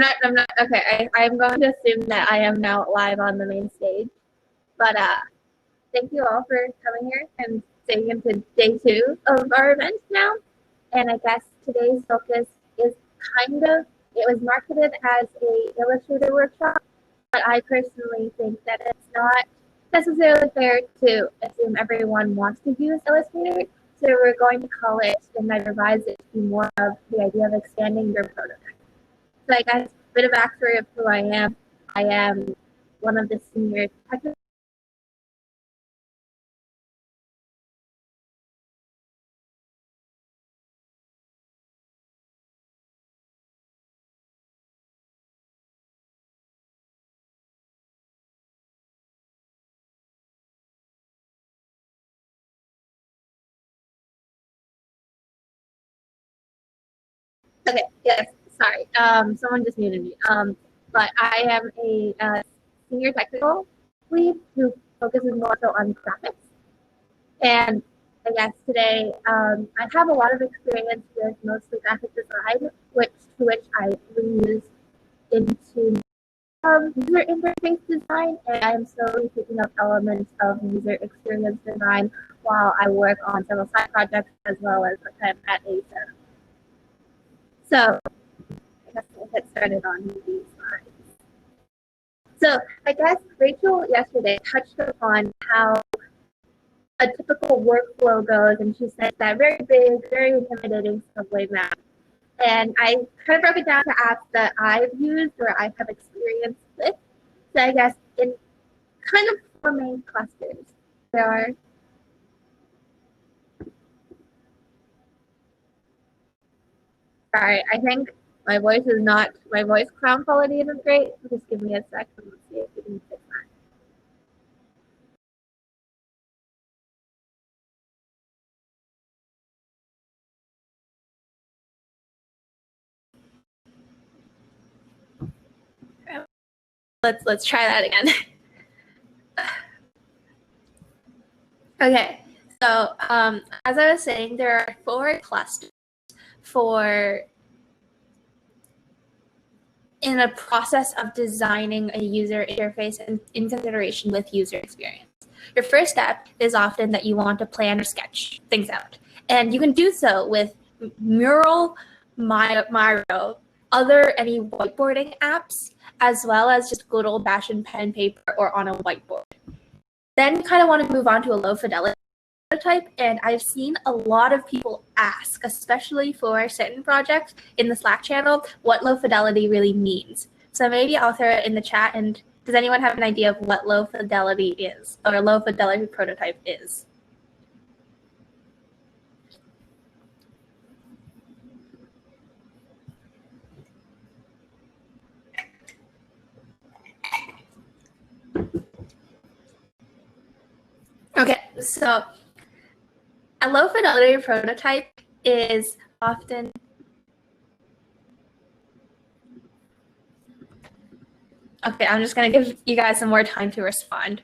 I'm not, okay, I'm going to assume that I am now live on the main stage. But thank you all for coming here and staying into day 2 of our event now. And I guess today's focus is it was marketed as a Illustrator workshop, but I personally think that it's not necessarily fair to assume everyone wants to use Illustrator. So we're going to call it and I revise it to be more of the idea of expanding your prototype. So I guess a bit of backstory of who I am. I am one of the senior technical. Okay, yes, sorry. Someone just muted me. But I am a senior technical lead who focuses more so on graphics. And I guess today I have a lot of experience with mostly graphic design, which I reuse into user interface design, and I'm slowly picking up elements of user experience design while I work on several side projects as well as I'm at ASA. So I guess we'll get started on these slides. So I guess Rachel yesterday touched upon how a typical workflow goes, and she said that very big, very intimidating subway map. And I kind of broke it down to apps that I've used or I have experience with. So I guess in kind of 4 main clusters. There are sorry, I think my voice sound quality isn't great. Just give me a second. Let's see if we can fix that. Let's try that again. Okay, so as I was saying, there are 4 clusters for in a process of designing a user interface in consideration with user experience. Your first step is often that you want to plan or sketch things out. And you can do so with Mural, Miro, any whiteboarding apps, as well as just good old-fashioned pen and paper or on a whiteboard. Then you kind of want to move on to a low fidelity prototype, and I've seen a lot of people ask, especially for certain projects in the Slack channel, what low fidelity really means. So maybe I'll throw it in the chat, and does anyone have an idea of what low fidelity is or a low fidelity prototype is? Okay, so a low fidelity prototype is often okay, I'm just going to give you guys some more time to respond.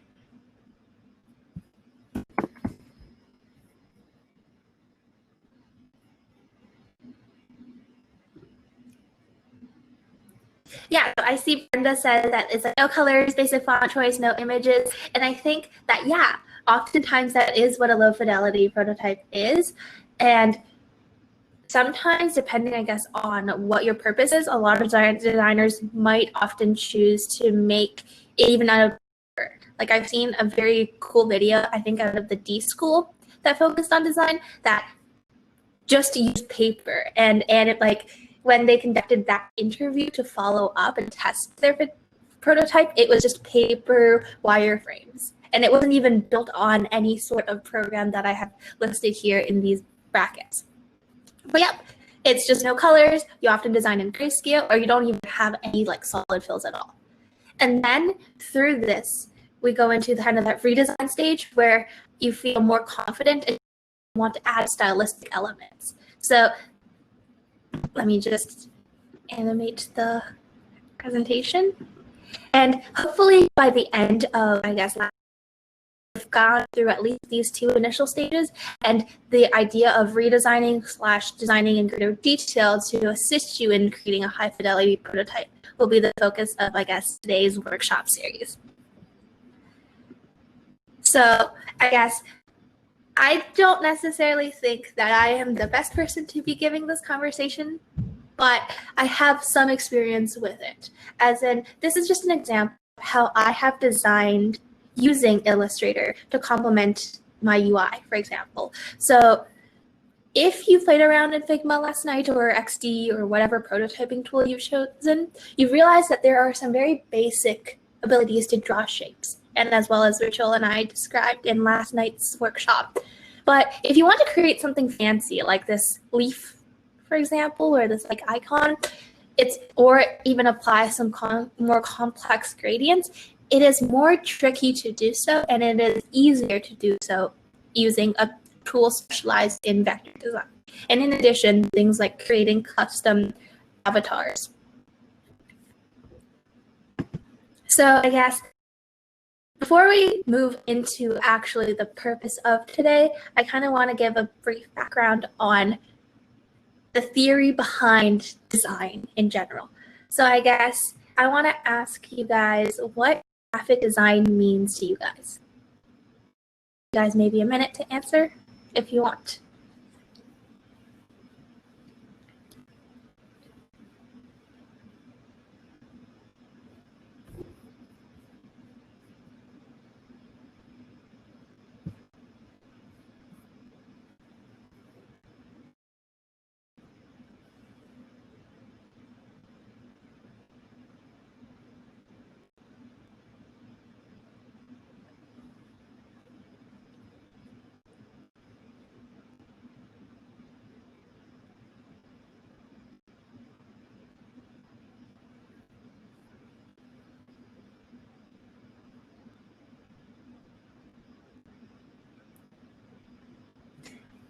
Yeah, so I see Brenda said that it's like no colors, basic font choice, no images. And I think that, yeah, oftentimes that is what a low fidelity prototype is. And sometimes, depending, I guess, on what your purpose is, a lot of designers might often choose to make it even out of paper. Like I've seen a very cool video, I think out of the D school that focused on design that just used paper. And it like, when they conducted that interview to follow up and test their prototype, it was just paper wireframes. And it wasn't even built on any sort of program that I have listed here in these brackets. But yeah, it's just no colors. You often design in grayscale, or you don't even have any like solid fills at all. And then through this, we go into kind of that redesign stage where you feel more confident and want to add stylistic elements. So let me just animate the presentation. And hopefully by the end of, I guess, you've gone through at least these two initial stages, and the idea of redesigning/designing in greater detail to assist you in creating a high fidelity prototype will be the focus of, I guess, today's workshop series. So I guess I don't necessarily think that I am the best person to be giving this conversation, but I have some experience with it. As in, this is just an example of how I have designed using Illustrator to complement my UI, for example. So if you played around in Figma last night or XD or whatever prototyping tool you've chosen, you realize that there are some very basic abilities to draw shapes, and as well as Rachel and I described in last night's workshop. But if you want to create something fancy like this leaf, for example, or this like icon, or even apply some more complex gradients, it is more tricky to do so, and it is easier to do so using a tool specialized in vector design. And in addition, things like creating custom avatars. So I guess before we move into actually the purpose of today, I kind of want to give a brief background on the theory behind design in general. So I guess I want to ask you guys what graphic design means to you guys. You guys, maybe a minute to answer if you want.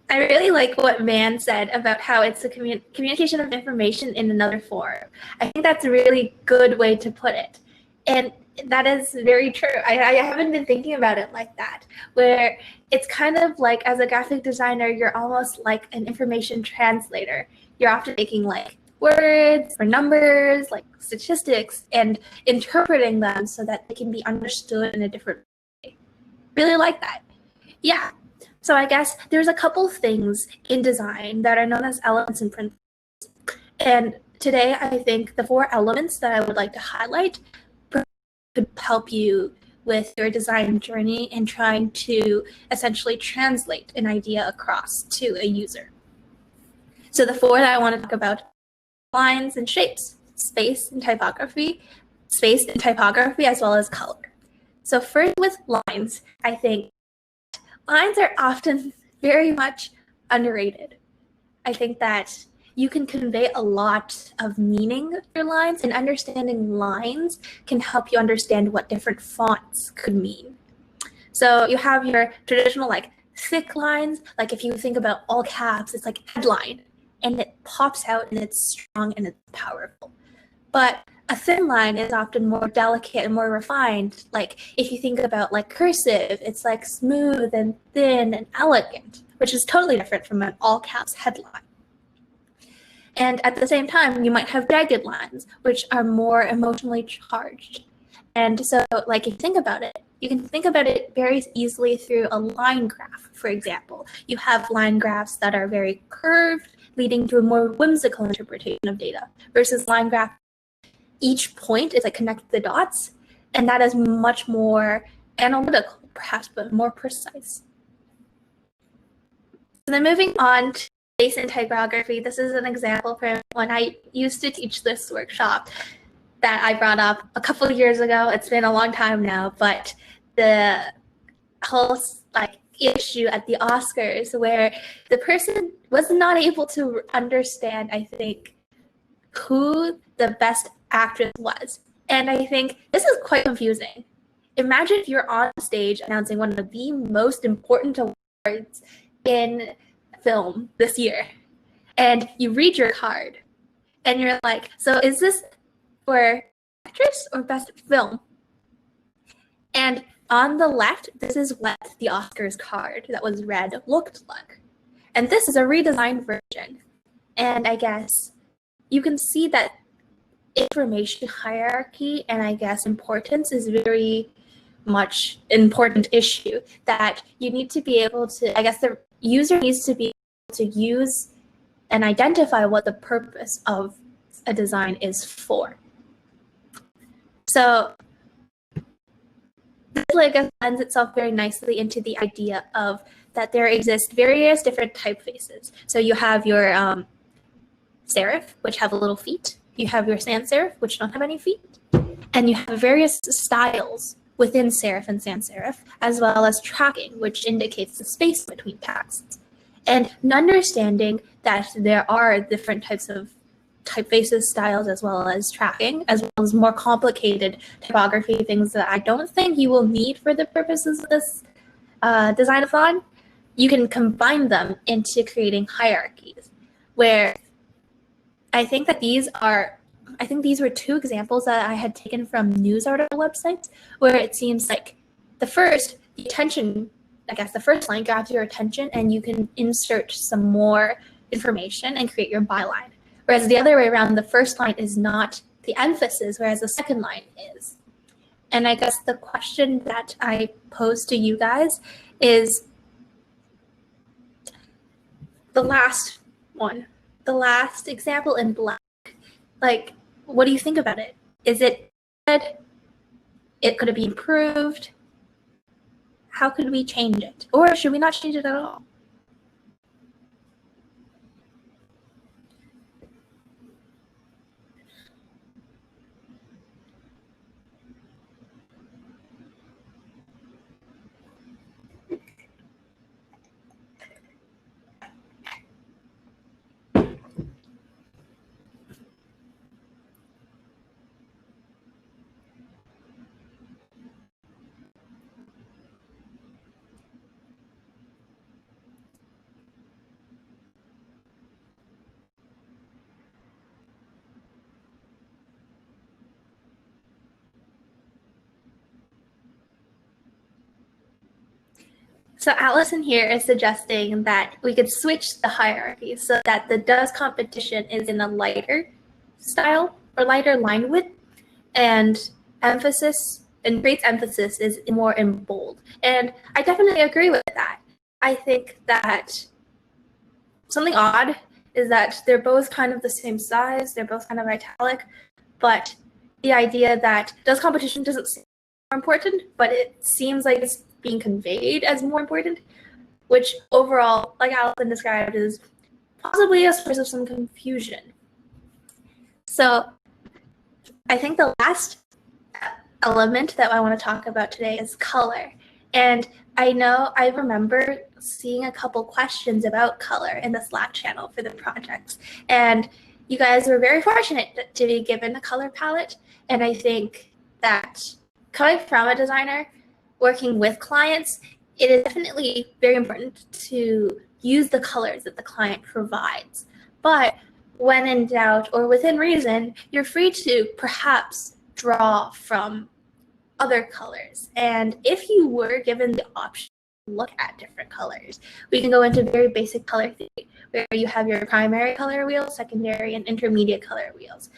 I really like what Van said about how it's a communication of information in another form. I think that's a really good way to put it. And that is very true. I haven't been thinking about it like that, where it's kind of like as a graphic designer, you're almost like an information translator. You're often taking like words or numbers, like statistics, and interpreting them so that they can be understood in a different way. Really like that. Yeah. So I guess there's a couple things in design that are known as elements and principles. And today I think the 4 elements that I would like to highlight could help you with your design journey and trying to essentially translate an idea across to a user. So the 4 that I want to talk about: lines and shapes, space and typography, as well as color. So first with lines, I think lines are often very much underrated. I think that you can convey a lot of meaning through lines, and understanding lines can help you understand what different fonts could mean. So you have your traditional like thick lines, like if you think about all caps, it's like headline, and it pops out and it's strong and it's powerful. But a thin line is often more delicate and more refined. Like if you think about like cursive, it's like smooth and thin and elegant, which is totally different from an all caps headline. And at the same time, you might have jagged lines, which are more emotionally charged. And so like if you think about it, you can think about it very easily through a line graph, for example. You have line graphs that are very curved, leading to a more whimsical interpretation of data, versus line graph, each point is like connect the dots, and that is much more analytical, perhaps, but more precise. So then moving on to space and typography, this is an example from when I used to teach this workshop that I brought up a couple of years ago. It's been a long time now, but the whole like issue at the Oscars where the person was not able to understand, I think, who the best actress was. And I think this is quite confusing. Imagine if you're on stage announcing one of the most important awards in film this year, and you read your card, and you're like, so is this for actress or best film? And on the left, this is what the Oscars card that was red looked like. And this is a redesigned version. And I guess you can see that information hierarchy and I guess importance is very much important issue that you need to be able to, I guess the user needs to be able to use and identify what the purpose of a design is for. So this lends itself very nicely into the idea of that there exist various different typefaces. So you have your serif, which have little feet. You have your sans serif, which don't have any feet. And you have various styles within serif and sans serif, as well as tracking, which indicates the space between texts. And understanding that there are different types of typefaces, styles, as well as tracking, as well as more complicated typography things that I don't think you will need for the purposes of this Designathon, you can combine them into creating hierarchies, where I think these were two examples that I had taken from news article websites, where it seems like the first line grabs your attention and you can insert some more information and create your byline. Whereas the other way around, the first line is not the emphasis, whereas the second line is. And I guess the question that I pose to you guys is the last one, the last example in black. Like, what do you think about it? Is it good? Could it be improved? How could we change it? Or should we not change it at all? So Allison here is suggesting that we could switch the hierarchy so that the does competition is in a lighter style or lighter line width, and emphasis and creates emphasis is more in bold. And I definitely agree with that. I think that something odd is that they're both kind of the same size, they're both kind of italic, but the idea that does competition doesn't seem more important, but it seems like it's being conveyed as more important, which overall, like Allison described, is possibly a source of some confusion. So I think the last element that I want to talk about today is color. And I remember seeing a couple questions about color in the Slack channel for the projects. And you guys were very fortunate to be given a color palette. And I think that coming from a designer, working with clients, it is definitely very important to use the colors that the client provides. But when in doubt or within reason, you're free to perhaps draw from other colors. And if you were given the option to look at different colors, we can go into very basic color theory, where you have your primary color wheel, secondary, and intermediate color wheels.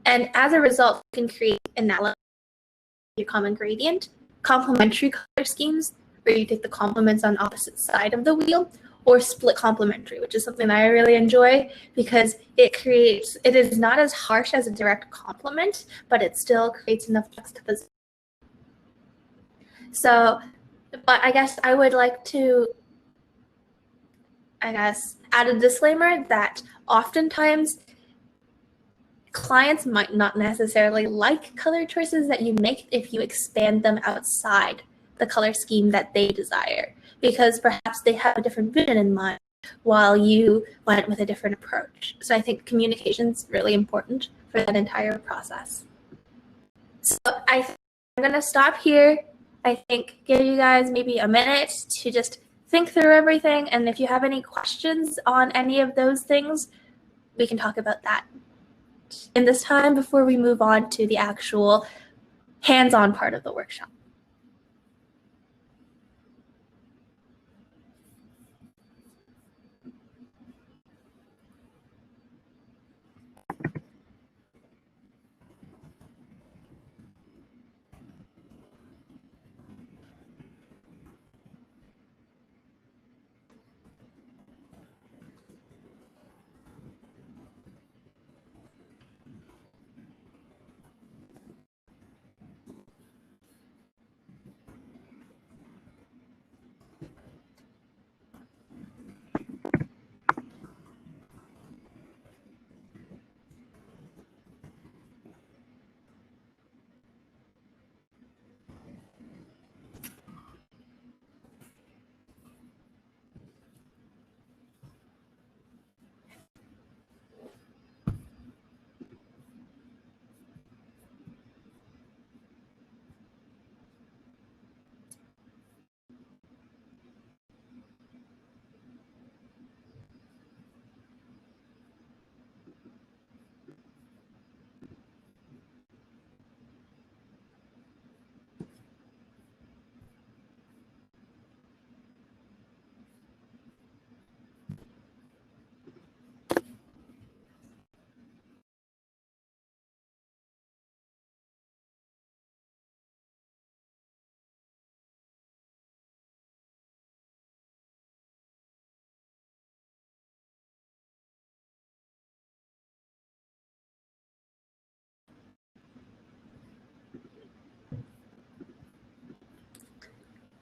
And as a result, you can create analysis of your common gradient, complementary color schemes, where you take the complements on opposite side of the wheel, or split complementary, which is something that I really enjoy because it is not as harsh as a direct complement, but it still creates enough juxtaposition. So, but I guess I would like to, add a disclaimer that oftentimes clients might not necessarily like color choices that you make if you expand them outside the color scheme that they desire, because perhaps they have a different vision in mind while you went with a different approach. So I think communication is really important for that entire process. So I'm going to stop here. I think give you guys maybe a minute to just think through everything. And if you have any questions on any of those things, we can talk about that in this time before we move on to the actual hands-on part of the workshop.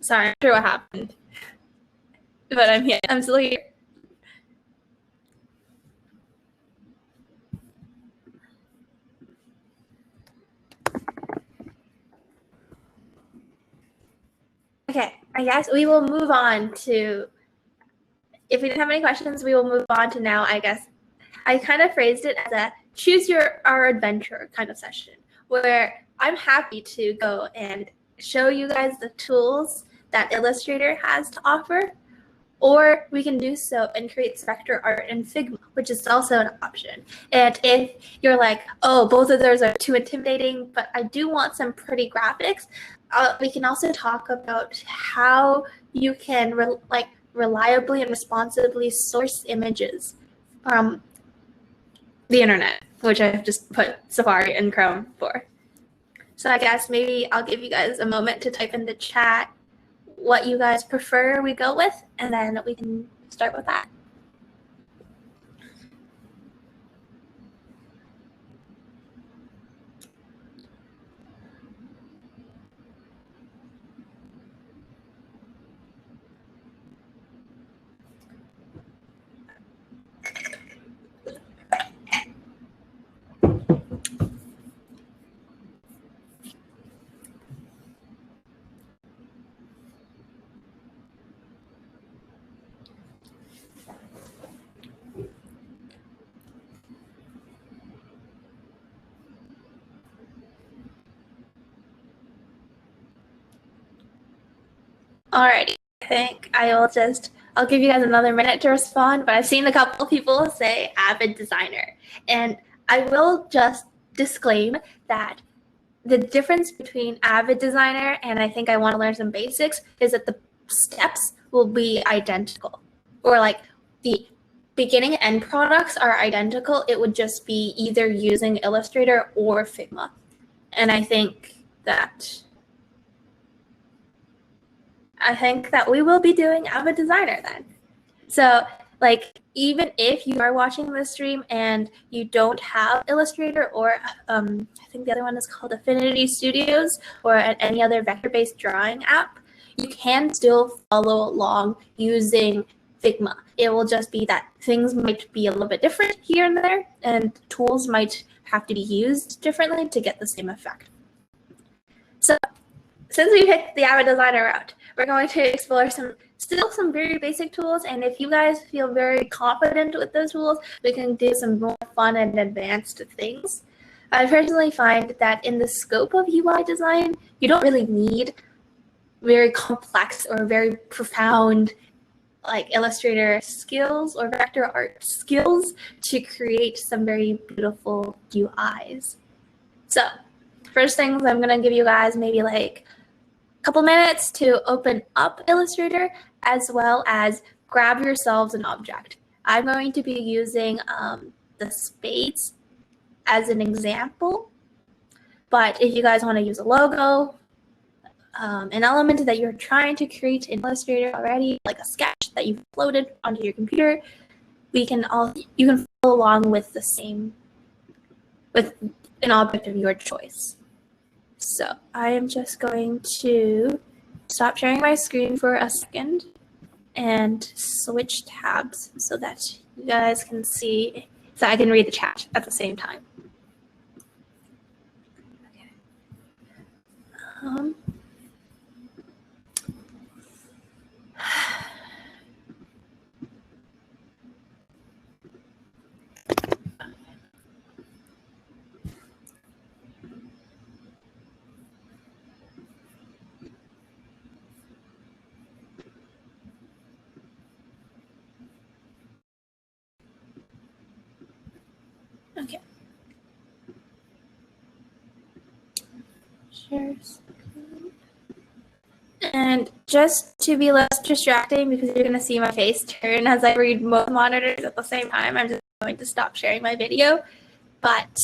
Sorry, I'm not sure what happened, but I'm here. I'm still here. Okay, I guess we will move on to, if we didn't have any questions, we will move on to now, I guess. I kind of phrased it as a choose our adventure kind of session, where I'm happy to go and show you guys the tools that Illustrator has to offer, or we can do so and create vector art in Figma, which is also an option. And if you're like, oh, both of those are too intimidating, but I do want some pretty graphics, we can also talk about how you can reliably and responsibly source images from the internet, which I've just put Safari and Chrome for. So I guess maybe I'll give you guys a moment to type in the chat what you guys prefer we go with, and then we can start with that. Alrighty, I think I'll give you guys another minute to respond, but I've seen a couple of people say avid designer. And I will just disclaim that the difference between avid designer and I think I want to learn some basics is that the steps will be identical, or like the beginning and end products are identical. It would just be either using Illustrator or Figma. And I think that we will be doing avid designer then. So like, even if you are watching this stream and you don't have Illustrator, or I think the other one is called Affinity Studios, or any other vector-based drawing app, you can still follow along using Figma. It will just be that things might be a little bit different here and there, and tools might have to be used differently to get the same effect. So since we picked the avid designer route, we're going to explore some very basic tools, and if you guys feel very confident with those tools, we can do some more fun and advanced things. I personally find that in the scope of UI design, you don't really need very complex or very profound like Illustrator skills or vector art skills to create some very beautiful UIs. So first things, I'm going to give you guys maybe like a couple minutes to open up Illustrator, as well as grab yourselves an object. I'm going to be using the spades as an example, but if you guys want to use a logo, an element that you're trying to create in Illustrator already, like a sketch that you've uploaded onto your computer, you can follow along with with an object of your choice. So I am just going to stop sharing my screen for a second and switch tabs so that you guys can see, so I can read the chat at the same time. Okay. Okay. Share screen. And just to be less distracting, because you're going to see my face turn as I read both monitors at the same time, I'm just going to stop sharing my video. But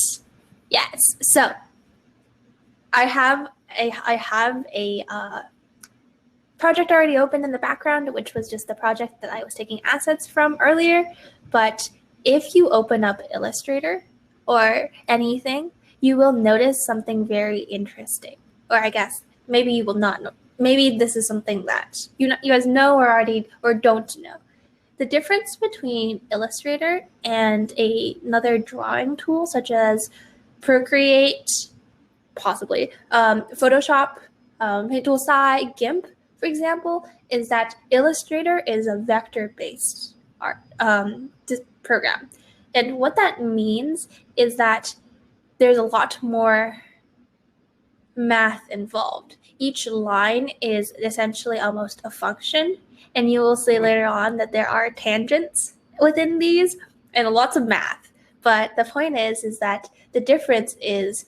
yes, so I have a project already open in the background, which was just the project that I was taking assets from earlier. But if you open up Illustrator or anything, you will notice something very interesting. Or I guess maybe you will not maybe this is something that you guys know or already or don't know. The difference between Illustrator and another drawing tool such as Procreate, possibly Photoshop, Paint-Tool-Sai, GIMP, for example, is that Illustrator is a vector-based art program. And what that means is that there's a lot more math involved. Each line is essentially almost a function, and you will see later on that there are tangents within these and lots of math. But the point is that the difference is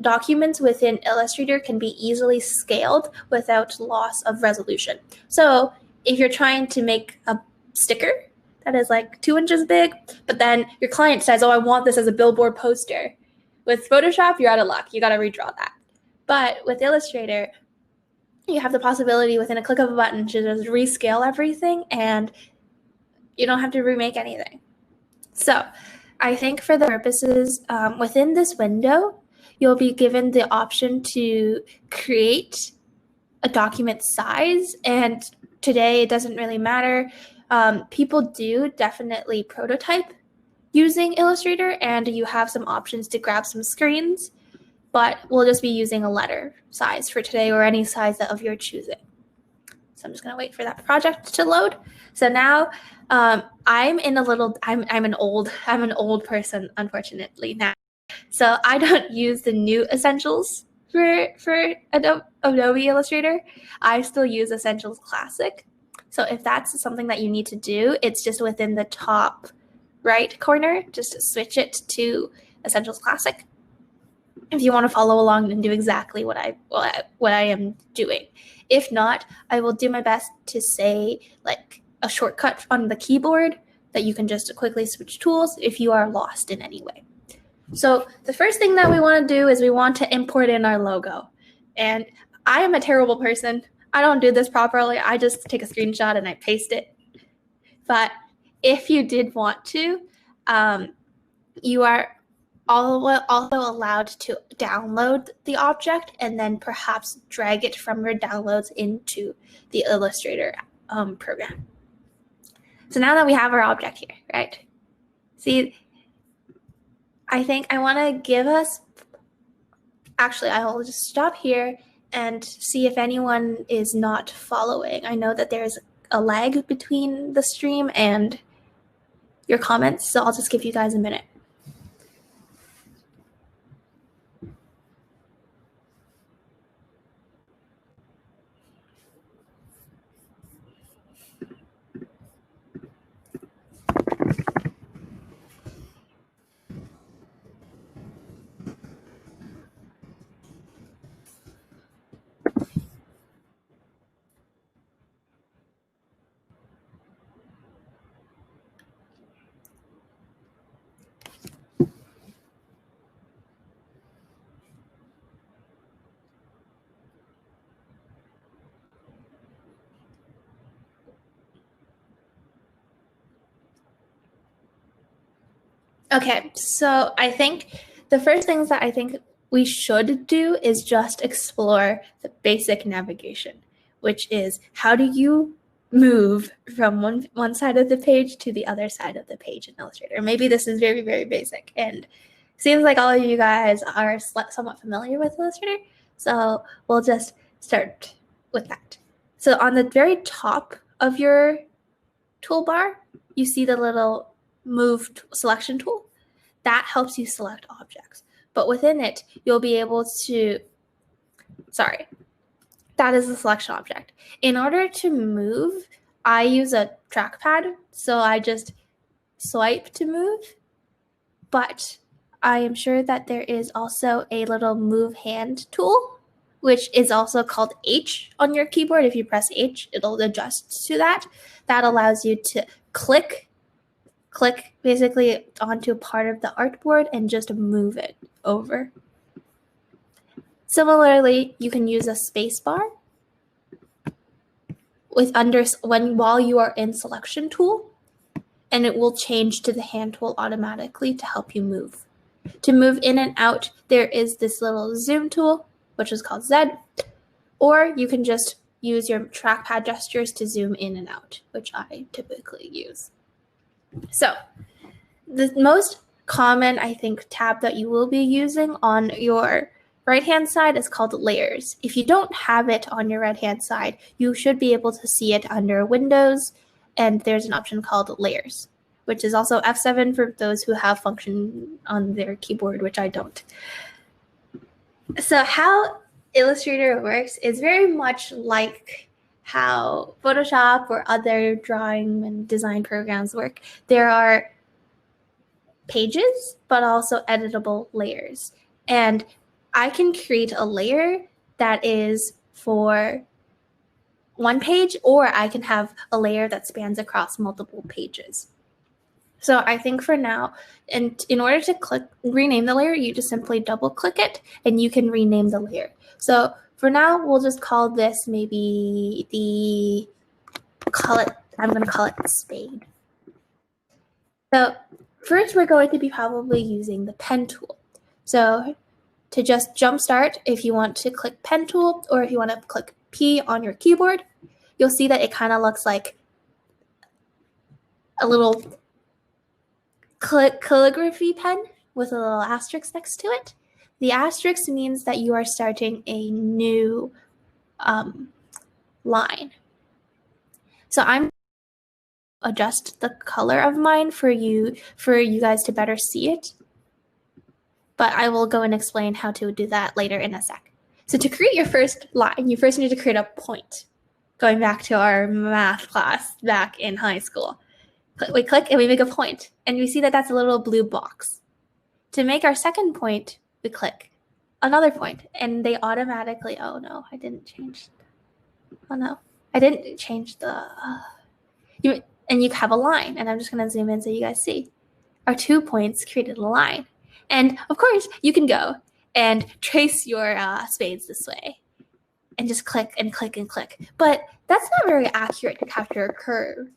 documents within Illustrator can be easily scaled without loss of resolution. So if you're trying to make a sticker that is like 2 inches big, but then your client says, oh, I want this as a billboard poster. With Photoshop, you're out of luck. You got to redraw that. But with Illustrator, you have the possibility within a click of a button to just rescale everything, and you don't have to remake anything. So I think for the purposes within this window, you'll be given the option to create a document size. And today it doesn't really matter. People do definitely prototype using Illustrator, and you have some options to grab some screens. But we'll just be using a letter size for today or any size of your choosing. So I'm just going to wait for that project to load. So now I'm an old person, unfortunately, now. So I don't use the new essentials for Adobe Illustrator. I still use Essentials Classic. So if that's something that you need to do, it's just within the top right corner. Just switch it to Essentials Classic if you want to follow along and do exactly what I am doing. If not, I will do my best to say like a shortcut on the keyboard that you can just quickly switch tools if you are lost in any way. So the first thing that we want to do is we want to import in our logo. And I am a terrible person. I don't do this properly. I just take a screenshot and I paste it. But if you did want to, you are also allowed to download the object and then perhaps drag it from your downloads into the Illustrator program. So now that we have our object here, right? See, I think I want to give us, actually, I will just stop here and see if anyone is not following. I know that there's a lag between the stream and your comments, so I'll just give you guys a minute. Okay, so I think the first things that I think we should do is just explore the basic navigation, which is how do you move from one side of the page to the other side of the page in Illustrator. Maybe this is very, very basic, and it seems like all of you guys are somewhat familiar with Illustrator, so we'll just start with that. So on the very top of your toolbar, you see the little Move selection tool. That helps you select objects. But within it, you'll be able to, that is the selection object. In order to move, I use a trackpad, so I just swipe to move. But I am sure that there is also a little move hand tool, which is also called H on your keyboard. If you press H, it'll adjust to that. That allows you to click basically onto a part of the artboard and just move it over. Similarly, you can use a space bar while you are in selection tool, and it will change to the hand tool automatically to help you move. To move in and out, there is this little zoom tool, which is called Z, or you can just use your trackpad gestures to zoom in and out, which I typically use. So the most common, I think, tab that you will be using on your right-hand side is called Layers. If you don't have it on your right-hand side, you should be able to see it under Windows, and there's an option called Layers, which is also F7 for those who have function on their keyboard, which I don't. So how Illustrator works is very much like how Photoshop or other drawing and design programs work. There are pages, but also editable layers. And I can create a layer that is for one page, or I can have a layer that spans across multiple pages. So I think for now, and in order to rename the layer, you just simply double click it and you can rename the layer. So for now, we'll just call this maybe I'm going to call it spade. So first, we're going to be probably using the pen tool. So to just jumpstart, if you want to click pen tool, or if you want to click P on your keyboard, you'll see that it kind of looks like a little calligraphy pen with a little asterisk next to it. The asterisk means that you are starting a new line. So I'm adjust the color of mine for you guys to better see it. But I will go and explain how to do that later in a sec. So to create your first line, you first need to create a point. Going back to our math class back in high school. We click and we make a point, and we see that that's a little blue box. To make our second point, we click another point, and they automatically, oh no, I didn't change. Oh no, I didn't change the, and you have a line, and I'm just gonna zoom in so you guys see. Our 2 points created a line. And of course, you can go and trace your spades this way and just click and click and click. But that's not very accurate to capture a curve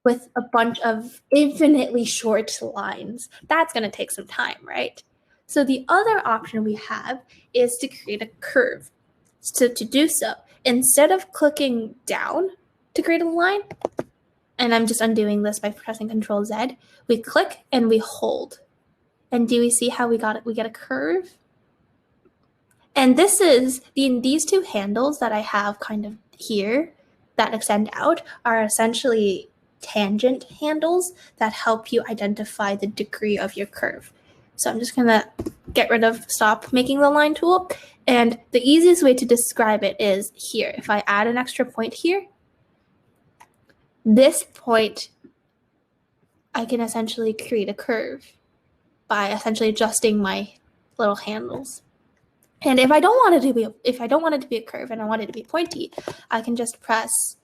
with a bunch of infinitely short lines. That's going to take some time, right? So the other option we have is to create a curve. So to do so, instead of clicking down to create a line, and I'm just undoing this by pressing Control Z, we click and we hold. And do we see how we got it? We get a curve. And this is these two handles that I have kind of here that extend out are essentially tangent handles that help you identify the degree of your curve. So I'm just gonna stop making the line tool. And the easiest way to describe it is here. If I add an extra point here, this point, I can essentially create a curve by essentially adjusting my little handles. And if I don't want it to be a curve and I want it to be pointy, I can just press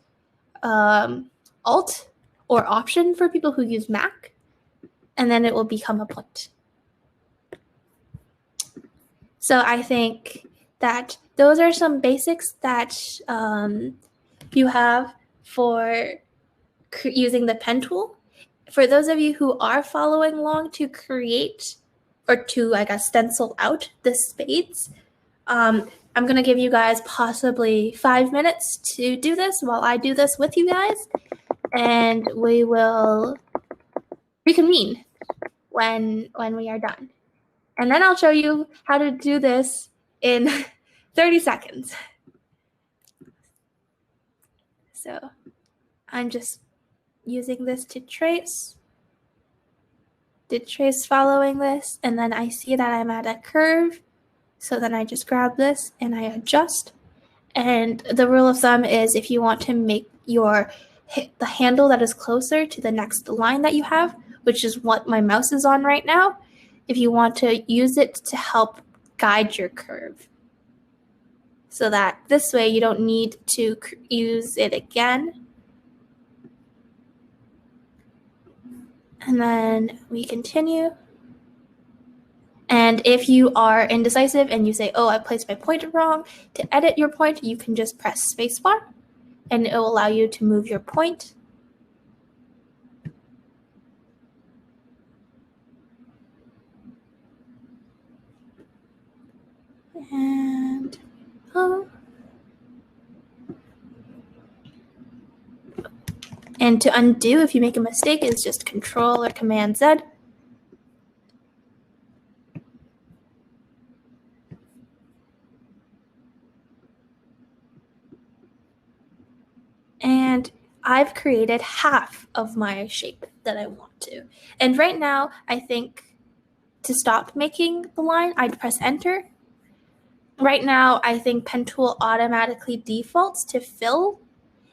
Alt or Option for people who use Mac, and then it will become a point. So I think that those are some basics that you have for using the pen tool. For those of you who are following along to create or to, I guess, stencil out the spades, I'm going to give you guys possibly 5 minutes to do this while I do this with you guys, and we will reconvene when we are done. And then I'll show you how to do this in 30 seconds. So I'm just using this to trace following this, and then I see that I'm at a curve. So then I just grab this and I adjust. And the rule of thumb is if you want to make the handle that is closer to the next line that you have, which is what my mouse is on right now, if you want to use it to help guide your curve. So that this way you don't need to use it again. And then we continue. And if you are indecisive and you say, oh, I placed my point wrong, to edit your point, you can just press spacebar and it will allow you to move your point. And And to undo, if you make a mistake, is just Control or Command Z. And I've created half of my shape that I want to. And right now, I think to stop making the line, I'd press Enter. Right now, I think Pen Tool automatically defaults to fill.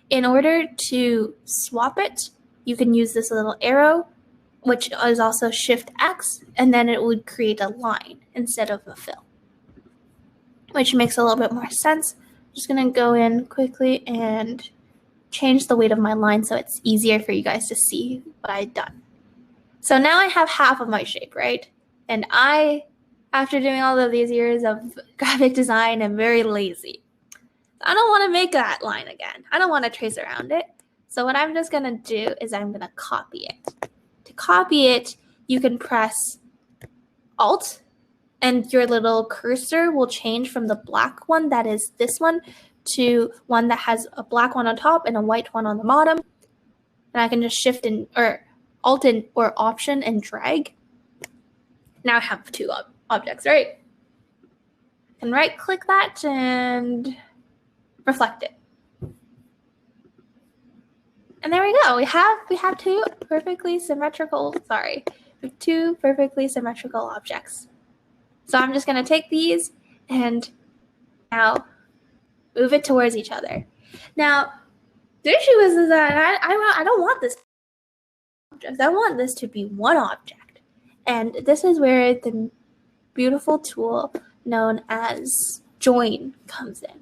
In order to swap it, you can use this little arrow, which is also Shift X, and then it would create a line instead of a fill, which makes a little bit more sense. I'm just going to go in quickly and change the weight of my line so it's easier for you guys to see what I've done. So now I have half of my shape, right? And I, after doing all of these years of graphic design, am very lazy. I don't want to make that line again. I don't want to trace around it. So what I'm just going to do is I'm going to copy it. To copy it, you can press Alt, and your little cursor will change from the black one, that is this one, to one that has a black one on top and a white one on the bottom. And I can just shift in, or Alt in, or Option and drag. Now I have two objects, right? I can right click that and reflect it. And there we go. We have two perfectly symmetrical objects. So I'm just going to take these and now move it towards each other. Now, the issue is that I don't want this object. I want this to be one object. And this is where the beautiful tool known as join comes in.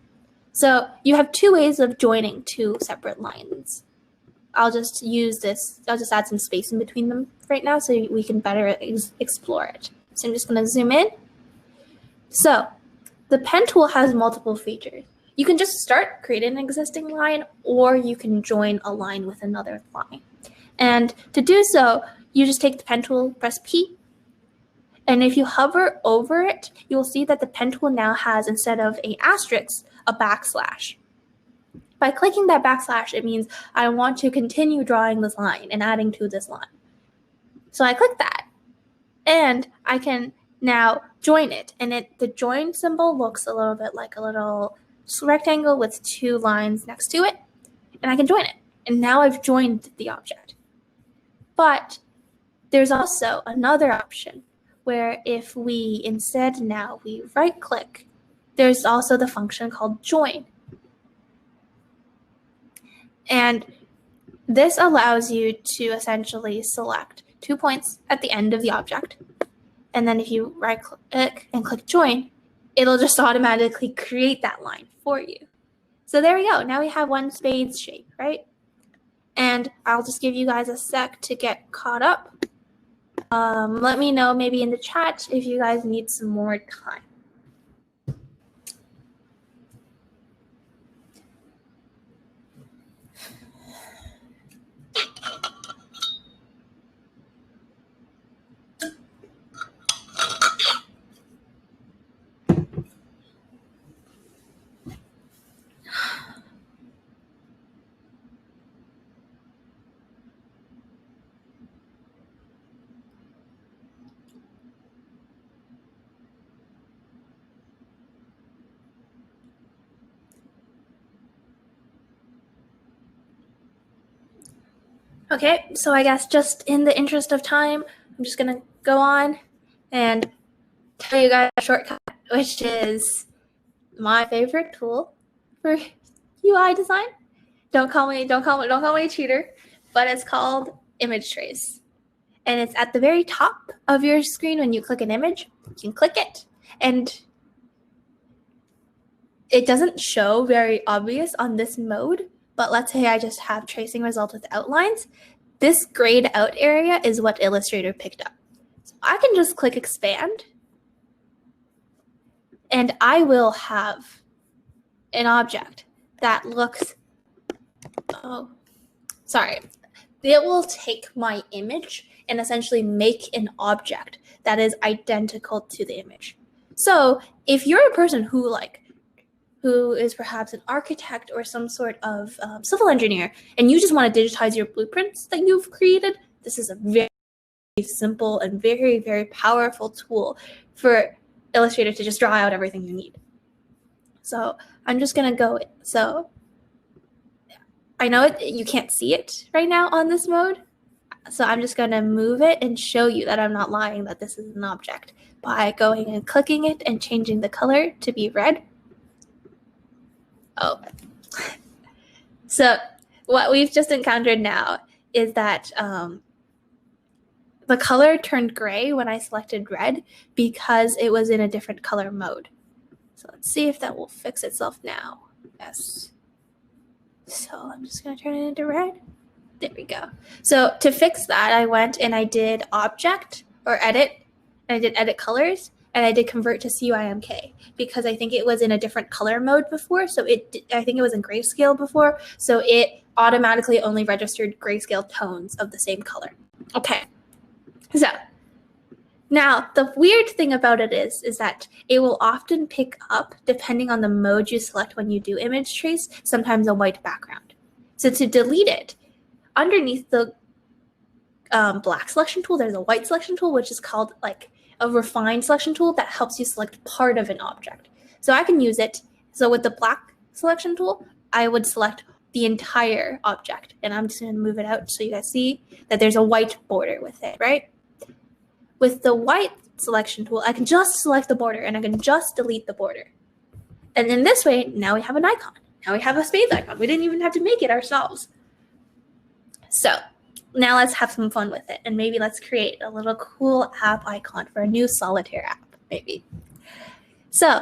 So you have two ways of joining two separate lines. I'll just use this. I'll just add some space in between them right now so we can better explore it. So I'm just going to zoom in. So the pen tool has multiple features. You can just start creating an existing line, or you can join a line with another line. And to do so, you just take the pen tool, press P, and if you hover over it, you'll see that the pen tool now has, instead of an asterisk, a backslash. By clicking that backslash, it means I want to continue drawing this line and adding to this line. So I click that, and I can now join it. And the join symbol looks a little bit like a little rectangle with two lines next to it, and I can join it. And now I've joined the object. But there's also another option where if we instead now we right click, there's also the function called join. And this allows you to essentially select 2 points at the end of the object. And then if you right click and click join, it'll just automatically create that line for you. So there we go. Now we have one spade shape, right? And I'll just give you guys a sec to get caught up. Let me know maybe in the chat if you guys need some more time. Okay, so I guess just in the interest of time, I'm just going to go on and tell you guys a shortcut, which is my favorite tool for UI design. Don't call me a cheater, but it's called image trace. And it's at the very top of your screen when you click an image. You can click it, and it doesn't show very obvious on this mode. But let's say I just have tracing results with outlines. This grayed out area is what Illustrator picked up. So I can just click expand, and I will have an object that looks, it will take my image and essentially make an object that is identical to the image. So if you're a person who who is perhaps an architect or some sort of civil engineer, and you just want to digitize your blueprints that you've created, this is a very simple and very, very powerful tool for Illustrator to just draw out everything you need. So I'm just going to go. So I know you can't see it right now on this mode. So I'm just going to move it and show you that I'm not lying, that this is an object by going and clicking it and changing the color to be red. Oh. So what we've just encountered now is that the color turned gray when I selected red because it was in a different color mode. So let's see if that will fix itself now. Yes. So I'm just going to turn it into red. There we go. So to fix that, I went and I did object or edit, and I did edit colors, and I did convert to CYMK because I think it was in a different color mode before. So I think it was in grayscale before. So it automatically only registered grayscale tones of the same color. Okay. So now the weird thing about it is that it will often pick up, depending on the mode you select when you do image trace, sometimes a white background. So to delete it, underneath the black selection tool, there's a white selection tool, which is called like a refined selection tool that helps you select part of an object. So I can use it. So with the black selection tool, I would select the entire object. And I'm just going to move it out so you guys see that there's a white border with it, right? With the white selection tool, I can just select the border and I can just delete the border. And in this way, now we have an icon. Now we have a spades icon. We didn't even have to make it ourselves. So now let's have some fun with it. And maybe let's create a little cool app icon for a new solitaire app, maybe. So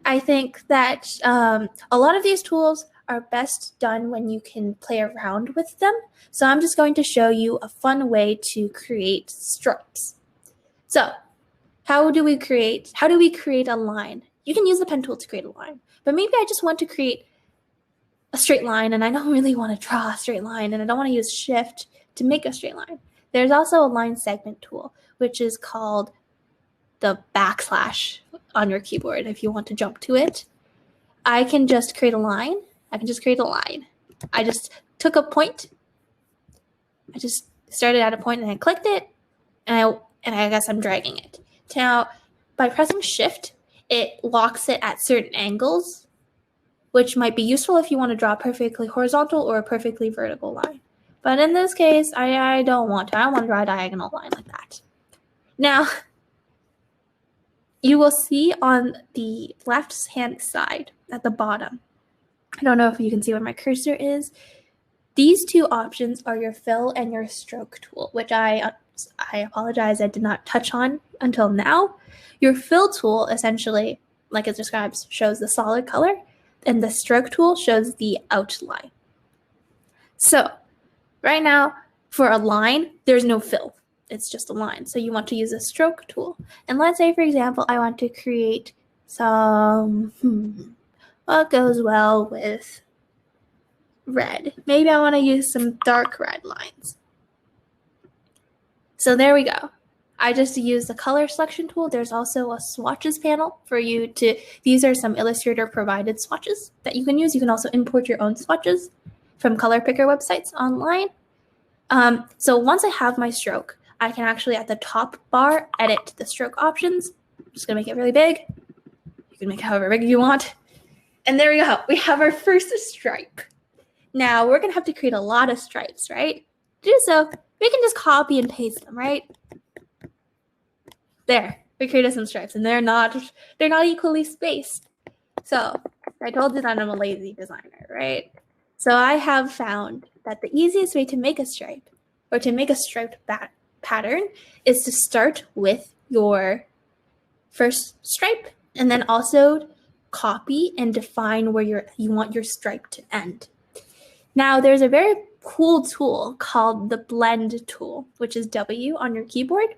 I think that a lot of these tools are best done when you can play around with them. So I'm just going to show you a fun way to create stripes. So how do we create a line? You can use the pen tool to create a line, but maybe I just want to create a straight line and I don't really want to draw a straight line and I don't want to use shift to make a straight line. There's also a line segment tool, which is called the backslash on your keyboard if you want to jump to it. I can just create a line. I just took a point. I just started at a point and I clicked it and I guess I'm dragging it. Now, by pressing shift, it locks it at certain angles, which might be useful if you want to draw a perfectly horizontal or a perfectly vertical line. But in this case, I don't want to. I want to draw a diagonal line like that. Now, you will see on the left-hand side at the bottom, I don't know if you can see where my cursor is. These two options are your fill and your stroke tool, which I apologize, I did not touch on until now. Your fill tool essentially, like it describes, shows the solid color, and the stroke tool shows the outline. So right now, for a line, there's no fill. It's just a line. So you want to use a stroke tool. And let's say, for example, I want to create some, what goes well with red? Maybe I want to use some dark red lines. So there we go. I just used the color selection tool. There's also a swatches panel for you to, these are some Illustrator provided swatches that you can use. You can also import your own swatches from color picker websites online. So once I have my stroke, I can actually at the top bar edit the stroke options. I'm just gonna make it really big. You can make it however big you want. And there we go. We have our first stripe. Now we're gonna have to create a lot of stripes, right? To do so, we can just copy and paste them, right? There, we created some stripes and they're not equally spaced. So I told you that I'm a lazy designer, right? So I have found that the easiest way to make a stripe or to make a striped pattern is to start with your first stripe and then also copy and define where you want your stripe to end. Now there's a very cool tool called the blend tool, which is W on your keyboard,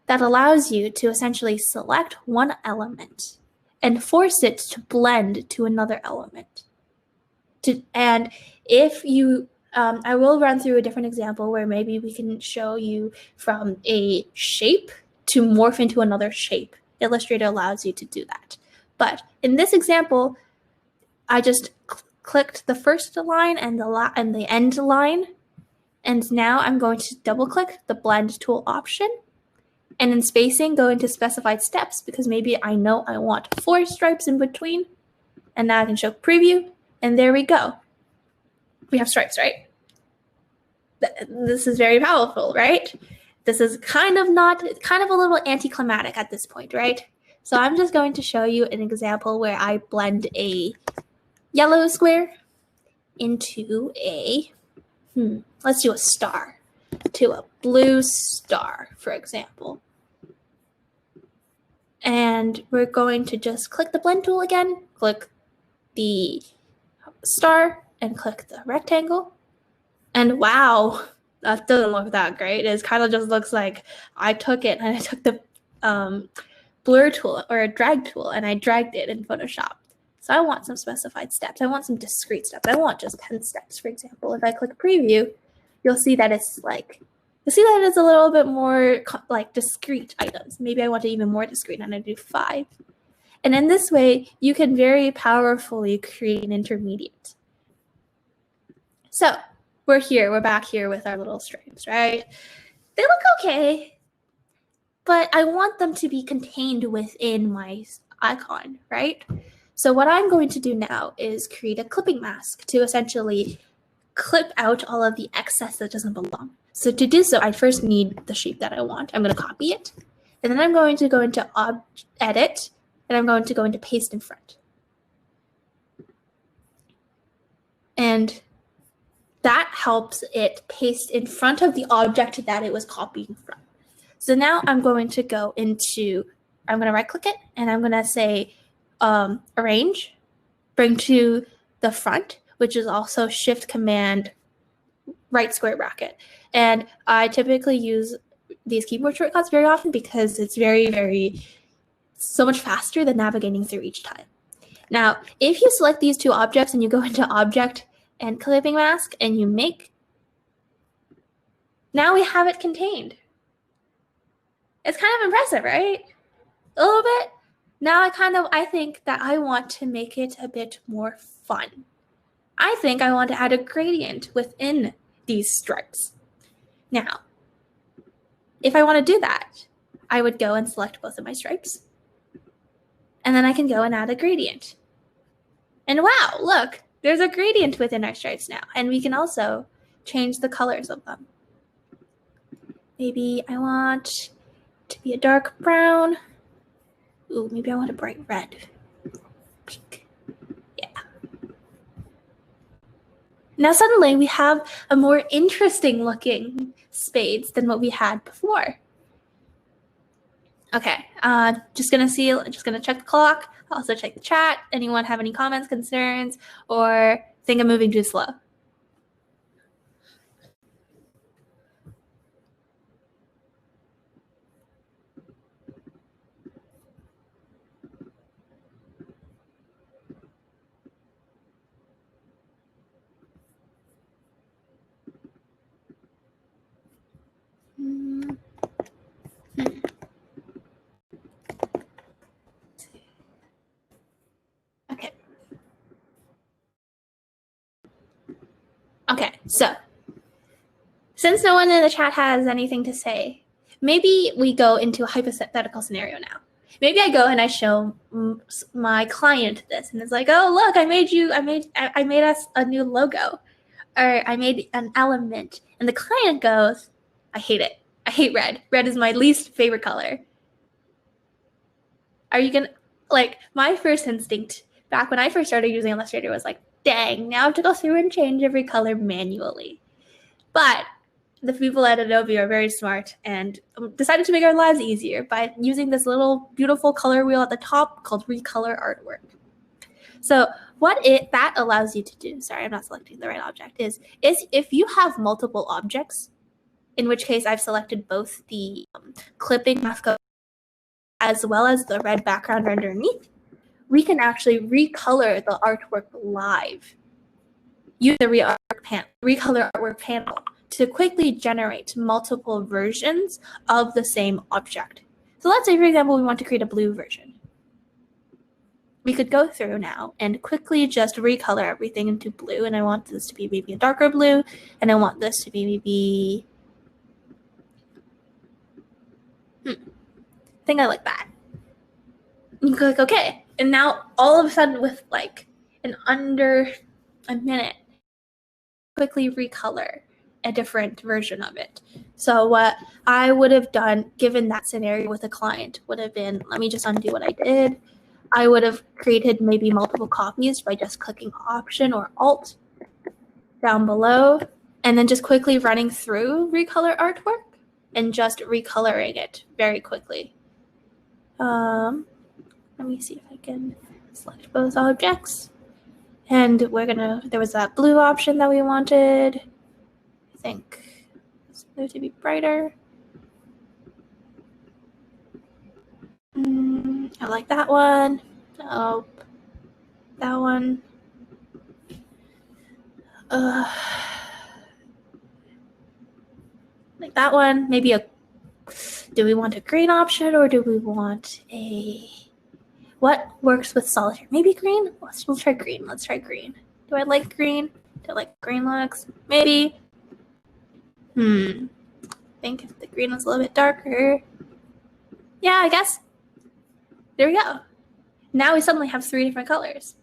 that allows you to essentially select one element and force it to blend to another element. And if you, I will run through a different example where maybe we can show you from a shape to morph into another shape. Illustrator allows you to do that. But in this example, I just clicked the first line and the end line. And now I'm going to double click the blend tool option. And in spacing, go into specified steps because maybe I know I want 4 stripes in between. And now I can show preview. And there we go. We have stripes, right? This is very powerful, right? This is kind of a little anticlimactic at this point, right? So I'm just going to show you an example where I blend a yellow square into a, let's do a star, to a blue star, for example. And we're going to just click the blend tool again, click the star, and click the rectangle. And wow, that doesn't look that great. It kind of just looks like I took it and I took the blur tool or a drag tool and I dragged it in Photoshop. So I want some specified steps. I want some discrete steps. I want just 10 steps, for example. If I click preview, you'll see that it's a little bit more like discrete items. Maybe I want it even more discrete and I do 5. And in this way, you can very powerfully create an intermediate. So we're back here with our little stripes, right? They look okay, but I want them to be contained within my icon, right? So what I'm going to do now is create a clipping mask to essentially clip out all of the excess that doesn't belong. So to do so, I first need the shape that I want. I'm going to copy it, and then I'm going to go into Edit, and I'm going to go into Paste in Front. And that helps it paste in front of the object that it was copying from. So now I'm going to I'm going to right click it and I'm going to say Arrange, bring to the front, which is also Shift Command right square bracket. And I typically use these keyboard shortcuts very often because it's so much faster than navigating through each time. Now, if you select these 2 objects and you go into Object and Clipping Mask and you make, now we have it contained. It's kind of impressive, right? A little bit. Now I think that I want to make it a bit more fun. I think I want to add a gradient within these stripes. Now, if I want to do that, I would go and select both of my stripes. And then I can go and add a gradient. And wow, look, there's a gradient within our stripes now. And we can also change the colors of them. Maybe I want to be a dark brown. Ooh, maybe I want a bright red. Pink. Yeah. Now suddenly we have a more interesting looking spades than what we had before. Okay, just gonna check the clock. Also check the chat. Anyone have any comments, concerns, or think I'm moving too slow? Okay, so since no one in the chat has anything to say, maybe we go into a hypothetical scenario now. Maybe I go and I show my client this, and it's like, oh look, I made us a new logo, or I made an element, and the client goes, I hate it. I hate red. Red is my least favorite color. Are you gonna, like, my first instinct back when I first started using Illustrator was like, dang, now I have to go through and change every color manually. But the people at Adobe are very smart and decided to make our lives easier by using this little beautiful color wheel at the top called Recolor Artwork. So what that allows you to do, sorry, I'm not selecting the right object, is if you have multiple objects, in which case I've selected both the clipping mask as well as the red background underneath, we can actually recolor the artwork live. Use the Recolor Artwork panel to quickly generate multiple versions of the same object. So let's say, for example, we want to create a blue version. we could go through now and quickly just recolor everything into blue. And I want this to be maybe a darker blue, and I want this to be maybe, I think I like that. You click OK. And now all of a sudden with like in under a minute, quickly recolor a different version of it. So what I would have done, given that scenario with a client, would have been, let me just undo what I did. I would have created maybe multiple copies by just clicking Option or Alt down below, and then just quickly running through recolor artwork and just recoloring it very quickly. Let me see if I can select both objects. And there was that blue option that we wanted. I think it's blue to be brighter. I like that one. Oh, that one. Like that one. Maybe do we want a green option or do we want what works with solitaire? Maybe green? We'll try green. Let's try green. Do I like green? Do I like green looks? Maybe. I think if the green was a little bit darker. Yeah, I guess. There we go. Now we suddenly have 3 different colors.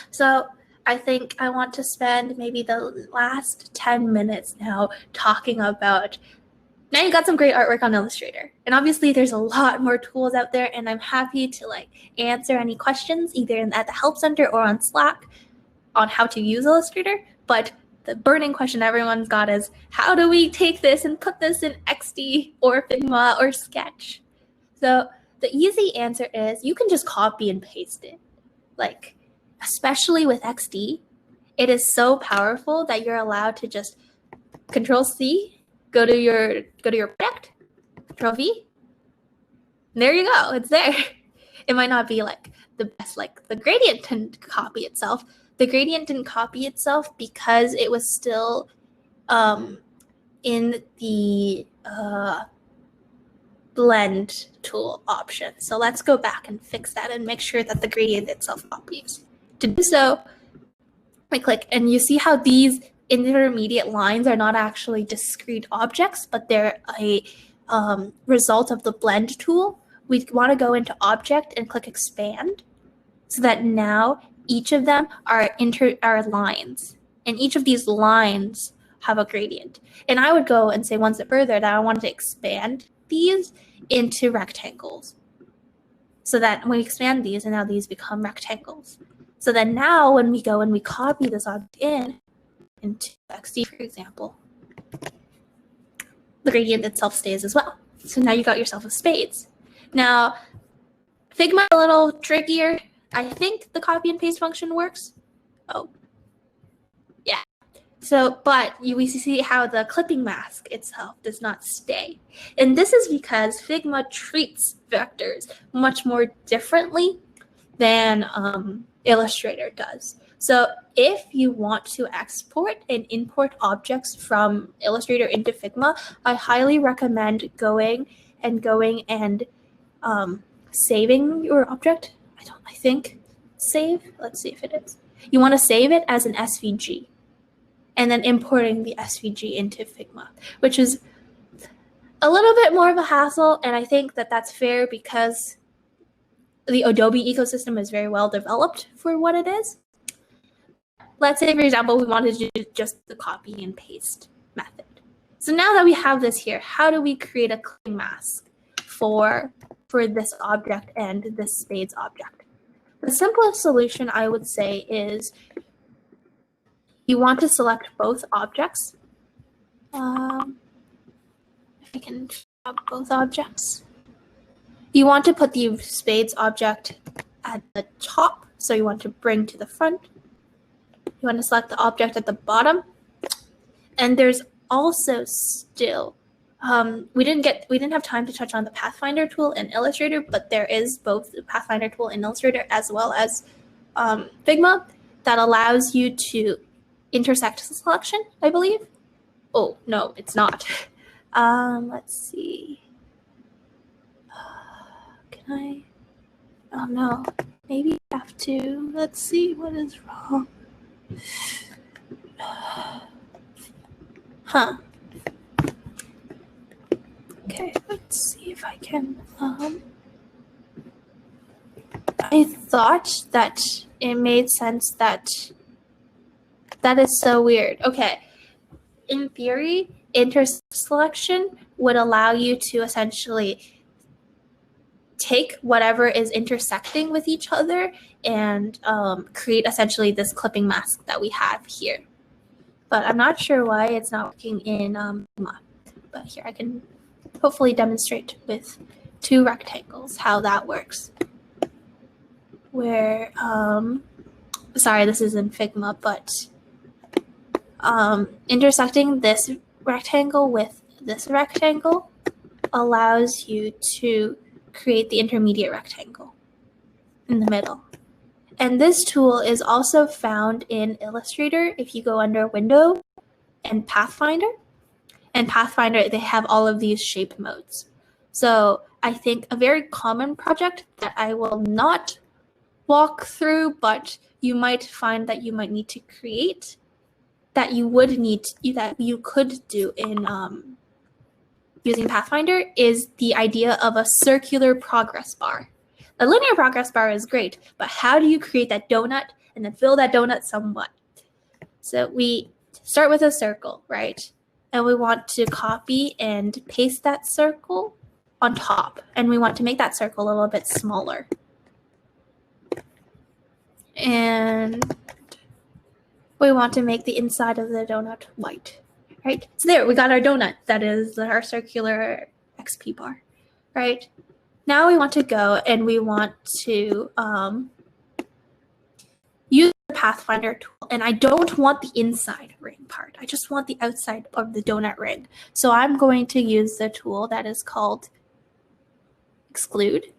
So I think I want to spend maybe the last 10 minutes now talking about, now you got some great artwork on Illustrator. And obviously there's a lot more tools out there, and I'm happy to answer any questions either at the Help Center or on Slack on how to use Illustrator. But the burning question everyone's got is, how do we take this and put this in XD or Figma or Sketch? So the easy answer is you can just copy and paste it. Especially with XD, it is so powerful that you're allowed to just Control-C, go to your project, Control-V, and there you go. It's there. It might not be the best, the gradient didn't copy itself. The gradient didn't copy itself because it was still in the blend tool option. So let's go back and fix that and make sure that the gradient itself copies. To do so, I click, and you see how these intermediate lines are not actually discrete objects, but they're a result of the blend tool. We want to go into Object and click Expand, so that now each of them are lines, and each of these lines have a gradient. And I would go and say one step further that I wanted to expand these into rectangles, so that when we expand these, and now these become rectangles. So then now when we go and we copy this object into XD, for example, the gradient itself stays as well. So now you got yourself a spades. Now, Figma a little trickier. I think the copy and paste function works. Oh, yeah. So, but we see how the clipping mask itself does not stay. And this is because Figma treats vectors much more differently than Illustrator does. So if you want to export and import objects from Illustrator into Figma, I highly recommend going and saving your object. I think save. Let's see if it is. You want to save it as an SVG, and then importing the SVG into Figma, which is a little bit more of a hassle. And I think that that's fair because the Adobe ecosystem is very well developed for what it is. Let's say, for example, we wanted to do just the copy and paste method. So now that we have this here, how do we create a clipping mask for this object and this spades object? The simplest solution, I would say, is you want to select both objects. If I can grab both objects. You want to put the spades object at the top, so you want to bring to the front. You want to select the object at the bottom. And there's also still, we didn't have time to touch on the Pathfinder tool in Illustrator, but there is both the Pathfinder tool in Illustrator as well as Figma that allows you to intersect selection, I believe. Oh, no, it's not. Let's see. Can I? Oh, no. Maybe have to, let's see what is wrong. Huh. Okay, let's see if I can, I thought that it made sense that is so weird. Okay, in theory, interselection would allow you to essentially take whatever is intersecting with each other and create essentially this clipping mask that we have here. But I'm not sure why it's not working in Figma. But here I can hopefully demonstrate with two rectangles how that works. Where, sorry, this is in Figma, but intersecting this rectangle with this rectangle allows you to create the intermediate rectangle in the middle. And this tool is also found in Illustrator if you go under Window and Pathfinder. And Pathfinder, they have all of these shape modes. So I think a very common project that I will not walk through, but you might find that you might need to create, that you could do in using Pathfinder, is the idea of a circular progress bar. A linear progress bar is great, but how do you create that donut and then fill that donut somewhat? So we start with a circle, right? And we want to copy and paste that circle on top. And we want to make that circle a little bit smaller. And we want to make the inside of the donut white, right? So there, we got our donut. That is our circular XP bar, right? Now we want to go and we want to use the Pathfinder tool. And I don't want the inside ring part. I just want the outside of the donut ring. So I'm going to use the tool that is called Exclude.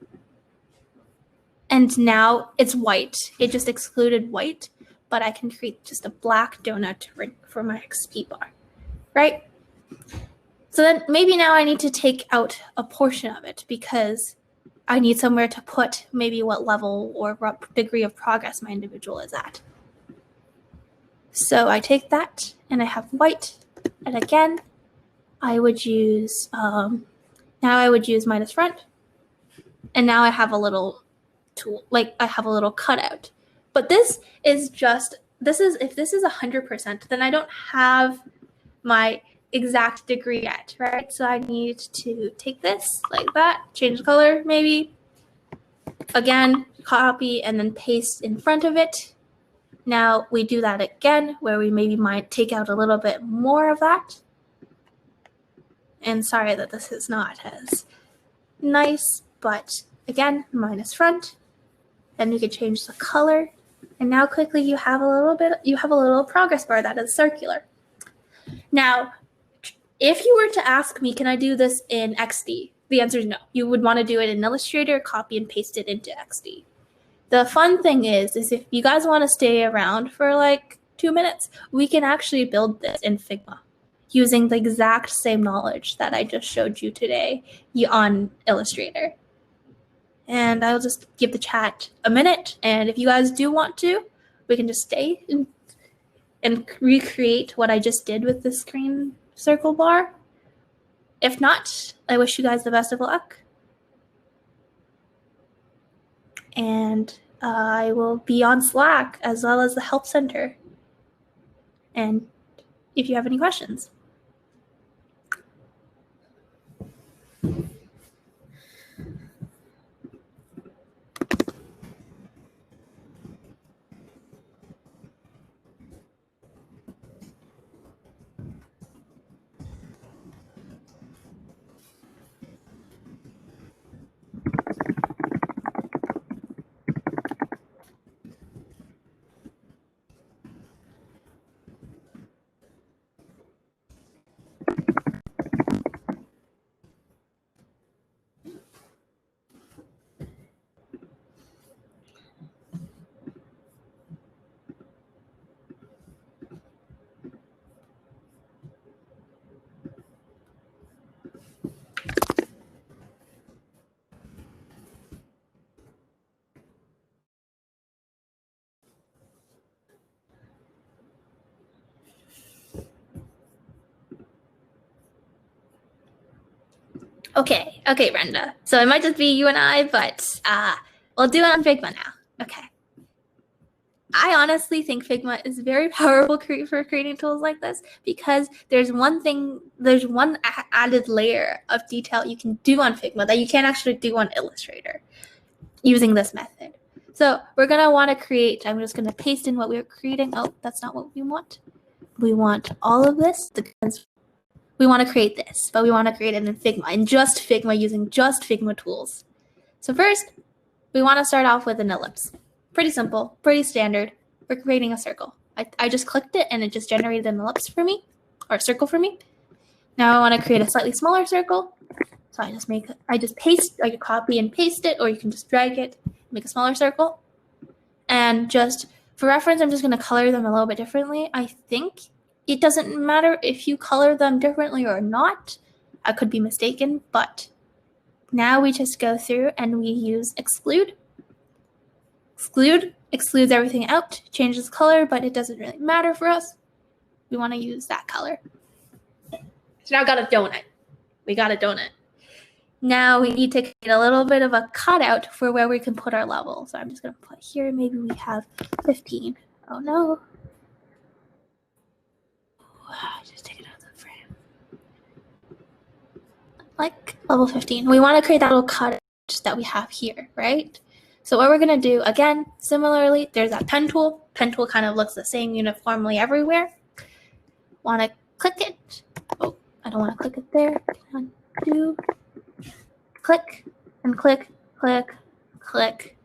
And now it's white. It just excluded white, but I can create just a black donut ring for my XP bar, right? So then maybe now I need to take out a portion of it because I need somewhere to put maybe what level or what degree of progress my individual is at. So I take that and I have white, and again, I would use, now I would use minus front, and now I have a little tool, like I have a little cutout. But this is just, if this is 100%, then I don't have my exact degree yet, right? So I need to take this like that, change the color maybe, again, copy and then paste in front of it. Now we do that again where we maybe might take out a little bit more of that. And sorry that this is not as nice, but again, minus front. Then you can change the color. And now quickly you have a little progress bar that is circular. Now, if you were to ask me, can I do this in XD? The answer is no. You would want to do it in Illustrator, copy and paste it into XD. The fun thing is if you guys want to stay around for like 2 minutes, we can actually build this in Figma using the exact same knowledge that I just showed you today on Illustrator. And I'll just give the chat a minute. And if you guys do want to, we can just stay and recreate what I just did with the screen circle bar. If not, I wish you guys the best of luck. And I will be on Slack as well as the Help Center. And if you have any questions. Okay, Brenda. So it might just be you and I, but we'll do it on Figma now. Okay. I honestly think Figma is very powerful for creating tools like this because there's one added layer of detail you can do on Figma that you can't actually do on Illustrator using this method. So we're going to want to create, I'm just going to paste in what we were creating. Oh, that's not what we want. We want all of this. We want to create this, but we want to create it in Figma, in just Figma, using just Figma tools. So first, we want to start off with an ellipse. Pretty simple, pretty standard. We're creating a circle. I just clicked it and it just generated an ellipse for me, or a circle for me. Now I want to create a slightly smaller circle. So I can copy and paste it, or you can just drag it, make a smaller circle. And just for reference, I'm just going to color them a little bit differently. I think it doesn't matter if you color them differently or not. I could be mistaken, but now we just go through and we use exclude. Exclude excludes everything out, changes color, but it doesn't really matter for us. We want to use that color. So now I got a donut. We got a donut. Now we need to create a little bit of a cutout for where we can put our level. So I'm just going to put here, maybe we have 15. Oh no. Just take it out of the frame. Like level 15. We want to create that little cutout that we have here, right? So what we're going to do, again, similarly, there's that pen tool. Pen tool kind of looks the same uniformly everywhere. Want to click it. Oh, I don't want to click it there. Undo. Click and click, click, click,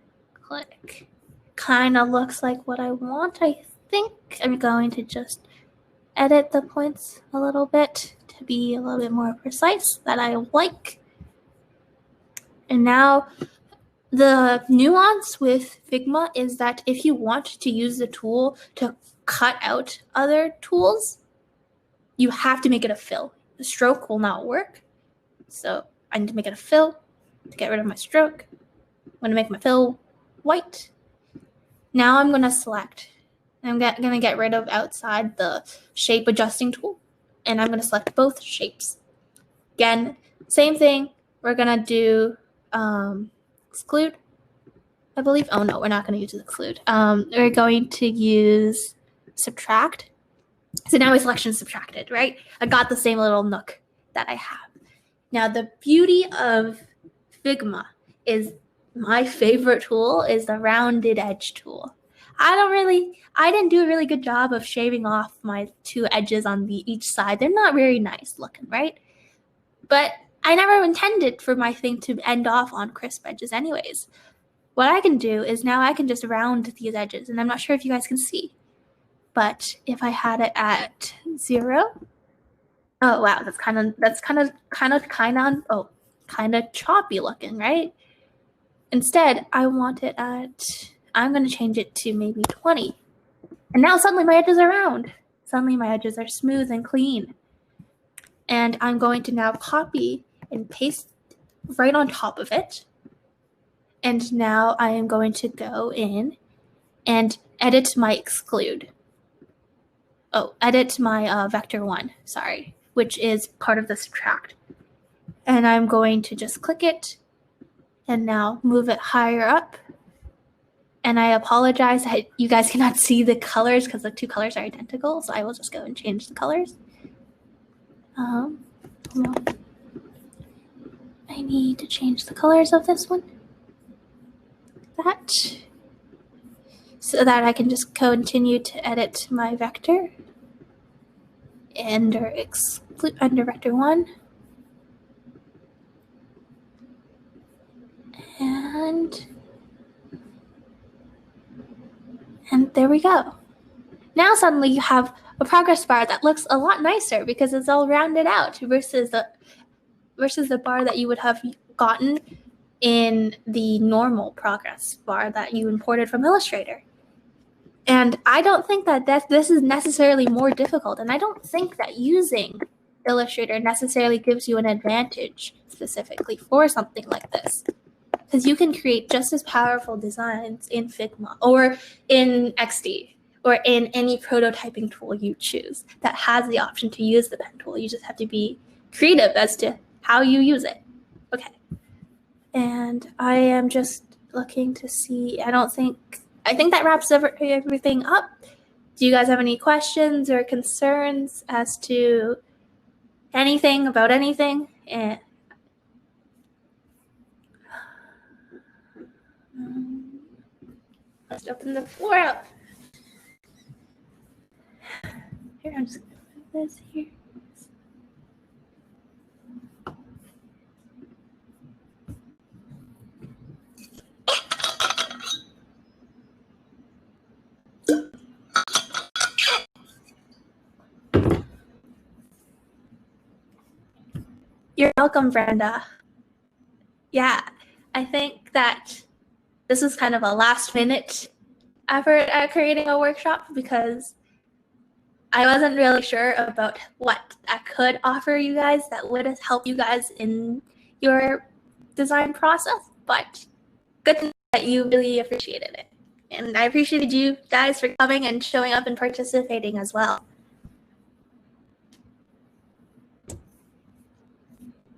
click. Kind of looks like what I want. I think I'm going to just edit the points a little bit to be a little bit more precise that I like. And now the nuance with Figma is that if you want to use the tool to cut out other tools, you have to make it a fill. The stroke will not work. So I need to make it a fill to get rid of my stroke. I'm going to make my fill white. Now I'm going to select. I'm going to get rid of outside the shape adjusting tool. And I'm going to select both shapes. Again, same thing. We're going to do exclude, I believe. Oh no, we're not going to use exclude. We're going to use subtract. So now my selection is subtracted, right? I got the same little nook that I have. Now the beauty of Figma is my favorite tool is the rounded edge tool. I didn't do a really good job of shaving off my two edges on each side. They're not very nice looking, right? But I never intended for my thing to end off on crisp edges anyways. What I can do is now I can just round these edges, and I'm not sure if you guys can see. But if I had it at 0, oh wow, that's kind of choppy looking, right? Instead, I want it at, I'm going to change it to maybe 20. And now suddenly my edges are round. Suddenly my edges are smooth and clean. And I'm going to now copy and paste right on top of it. And now I am going to go in and edit my exclude. Oh, edit my vector 1, sorry, which is part of the subtract. And I'm going to just click it and now move it higher up. And I apologize that you guys cannot see the colors because the two colors are identical. So I will just go and change the colors. Hold on. I need to change the colors of this one. That. So that I can just continue to edit my vector. Under vector 1. And there we go. Now suddenly you have a progress bar that looks a lot nicer because it's all rounded out versus the bar that you would have gotten in the normal progress bar that you imported from Illustrator. And I don't think that this is necessarily more difficult, and I don't think that using Illustrator necessarily gives you an advantage specifically for something like this. Because you can create just as powerful designs in Figma or in XD or in any prototyping tool you choose that has the option to use the pen tool. You just have to be creative as to how you use it. And I am just looking to see, I think that wraps everything up. Do you guys have any questions or concerns as to anything about anything? Let's open the floor up. Here, I'm just going to put this here. You're welcome, Brenda. Yeah, I think that this was kind of a last-minute effort at creating a workshop because I wasn't really sure about what I could offer you guys that would help you guys in your design process, but good to know that you really appreciated it. And I appreciated you guys for coming and showing up and participating as well.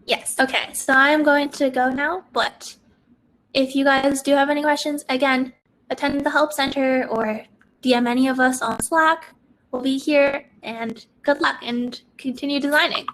Yes, okay, so I'm going to go now, but if you guys do have any questions, again, attend the Help Center or DM any of us on Slack. We'll be here, and good luck and continue designing.